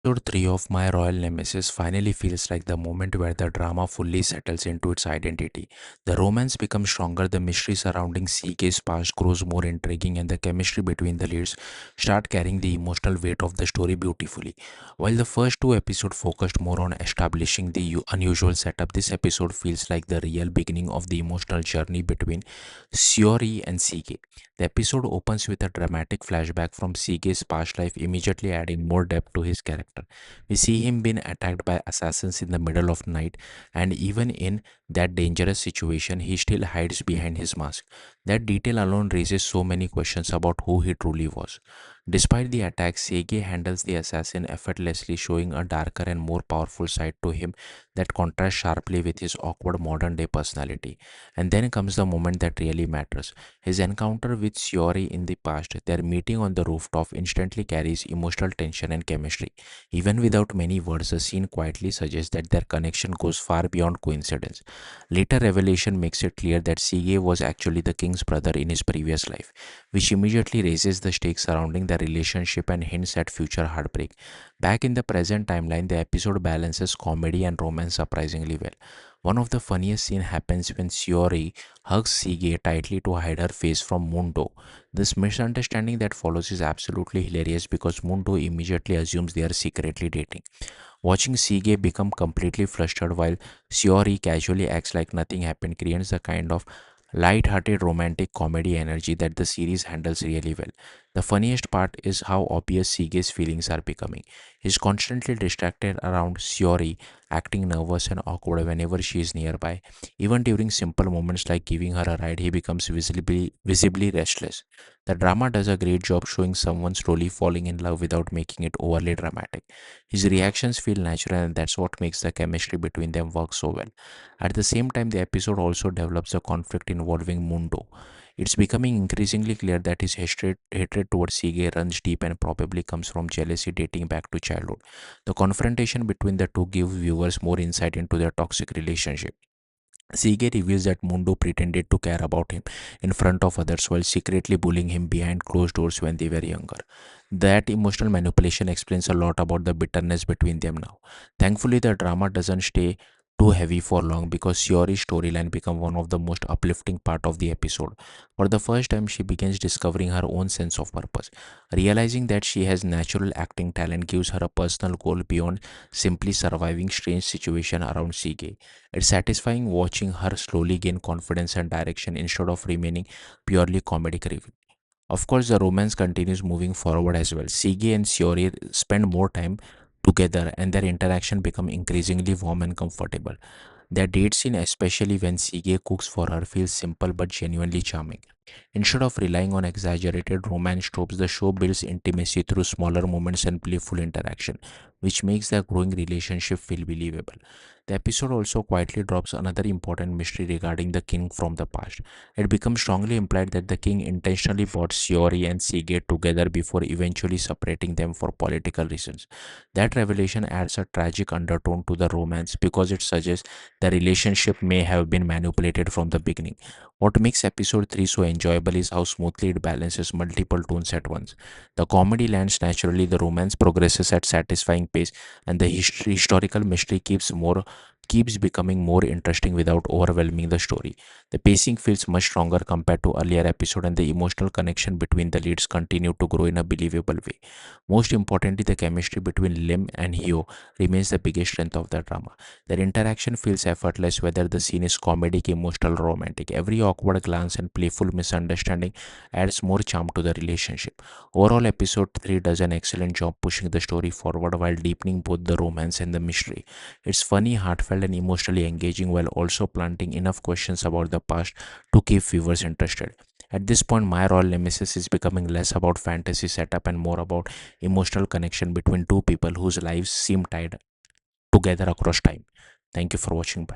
Episode 3 of My Royal Nemesis finally feels like the moment where the drama fully settles into its identity. The romance becomes stronger, the mystery surrounding CK's past grows more intriguing, and the chemistry between the leads start carrying the emotional weight of the story beautifully. While the first two episodes focused more on establishing the unusual setup, this episode feels like the real beginning of the emotional journey between Shiori and CK. The episode opens with a dramatic flashback from CK's past life, immediately adding more depth to his character. We see him being attacked by assassins in the middle of night, and even in that dangerous situation, he still hides behind his mask. That detail alone raises so many questions about who he truly was. Despite the attack, Sege handles the assassin effortlessly, showing a darker and more powerful side to him that contrasts sharply with his awkward modern day personality. And then comes the moment that really matters. His encounter with Shiori in the past, their meeting on the rooftop, instantly carries emotional tension and chemistry. Even without many words, the scene quietly suggests that their connection goes far beyond coincidence. Later revelation makes it clear that Sige was actually the king's brother in his previous life, which immediately raises the stakes surrounding the relationship and hints at future heartbreak. Back in the present timeline, the episode balances comedy and romance surprisingly well. One of the funniest scenes happens when Shiori hugs Sige tightly to hide her face from Mundo. This misunderstanding that follows is absolutely hilarious because Mundo immediately assumes they are secretly dating. Watching Sige become completely flustered while Shiori casually acts like nothing happened creates a kind of light-hearted romantic comedy energy that the series handles really well. The funniest part is how obvious Sige's feelings are becoming. He's constantly distracted around Shiori, acting nervous and awkward whenever she is nearby. Even during simple moments like giving her a ride, he becomes visibly restless. The drama does a great job showing someone slowly falling in love without making it overly dramatic. His reactions feel natural, and that's what makes the chemistry between them work so well. At the same time, the episode also develops a conflict involving Mundo. It's becoming increasingly clear that his hatred towards Sige runs deep and probably comes from jealousy dating back to childhood. The confrontation between the two gives viewers more insight into their toxic relationship. Sige reveals that Mundo pretended to care about him in front of others while secretly bullying him behind closed doors when they were younger. That emotional manipulation explains a lot about the bitterness between them now. Thankfully, the drama doesn't stay too heavy for long because Shiori's storyline becomes one of the most uplifting part of the episode. For the first time, she begins discovering her own sense of purpose. Realizing that she has natural acting talent gives her a personal goal beyond simply surviving strange situation around Sige. It's satisfying watching her slowly gain confidence and direction instead of remaining purely comedic relief. Of course, the romance continues moving forward as well. Sige and Shiori spend more time together and their interaction become increasingly warm and comfortable. Their date scene, especially when Sige cooks for her, feels simple but genuinely charming. Instead of relying on exaggerated romance tropes, the show builds intimacy through smaller moments and playful interaction, which makes their growing relationship feel believable. The episode also quietly drops another important mystery regarding the king from the past. It becomes strongly implied that the king intentionally brought Shiori and Sige together before eventually separating them for political reasons. That revelation adds a tragic undertone to the romance because it suggests the relationship may have been manipulated from the beginning. What makes episode 3 so enjoyable is how smoothly it balances multiple tones at once. The comedy lands naturally, the romance progresses at satisfying pace, and the historical mystery keeps becoming more interesting without overwhelming the story. The pacing feels much stronger compared to earlier episode, and the emotional connection between the leads continue to grow in a believable way. Most importantly, the chemistry between Lim and Hyo remains the biggest strength of the drama. Their interaction feels effortless whether the scene is comedic, emotional, or romantic. Every awkward glance and playful misunderstanding adds more charm to the relationship. Overall, episode 3 does an excellent job pushing the story forward while deepening both the romance and the mystery. It's funny, heartfelt, and emotionally engaging while also planting enough questions about the past to keep viewers interested. At this point, My Royal Nemesis is becoming less about fantasy setup and more about emotional connection between two people whose lives seem tied together across time. Thank you for watching. Bye.